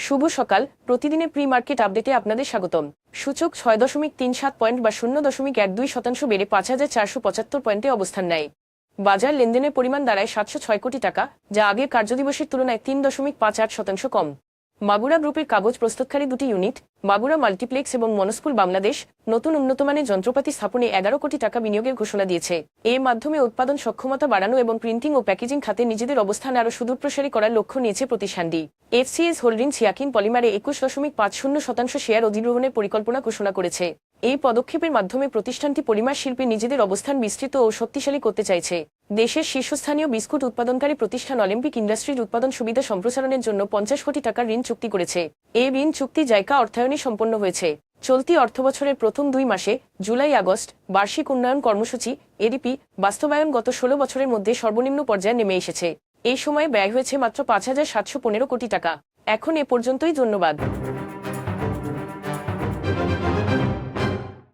শুভ সকাল। প্রতিদিনের pre market আপডেটে আপনাদের স্বাগতম। সূচক 6.37 পয়েন্ট বা 0.12% বেড়ে 5,475 পয়েন্টে অবস্থান নেয়। বাজার লেনদেনের পরিমাণ দাঁড়ায় 706 কোটি টাকা, যা আগের কার্যদিবসের তুলনায় 3.58% কম। মাগুরা গ্রুপের কাগজ প্রস্তুতকারী দুটি ইউনিট, মাগুরা মাল্টিপ্লেক্স এবং মনস্কুল বাংলাদেশ, নতুন উন্নতমানের যন্ত্রপাতি স্থাপনে 11 কোটি টাকা বিনিয়োগের ঘোষণা দিয়েছে। এর মাধ্যমে উৎপাদন সক্ষমতা বাড়ানো এবং প্রিন্টিং ও প্যাকেজিং খাতে নিজেদের অবস্থান আরও সুদূরপ্রসারী করার লক্ষ্য নিয়েছে প্রতিষ্ঠানটি। এফসিএস হোল্ডিংস ইয়াকিন পলিমারে 21.50% শেয়ার অধিগ্রহণের পরিকল্পনা ঘোষণা করেছে। এই পদক্ষেপের মাধ্যমে প্রতিষ্ঠানটি পলিমার শিল্পে নিজেদের অবস্থান বিস্তৃত ও শক্তিশালী করতে চাইছে। দেশের শীর্ষস্থানীয় বিস্কুট উৎপাদনকারী প্রতিষ্ঠান অলিম্পিক ইন্ডাস্ট্রিজ উৎপাদন সুবিধা সম্প্রসারণের জন্য 50 কোটি টাকার ঋণ চুক্তি করেছে। এই ঋণ চুক্তি জাইকা অর্থায়নে সম্পন্ন হয়েছে। চলতি অর্থবছরের প্রথম 2 মাসে জুলাই আগস্ট বার্ষিক উন্নয়ন কর্মসূচি এডিপি বাস্তবায়ন গত 16 বছরের মধ্যে সর্বনিম্ন পর্যায়ে নেমে এসেছে। এই সময়ে ব্যয় হয়েছে মাত্র 5,715 কোটি টাকা। এখন এ পর্যন্তই। ধন্যবাদ।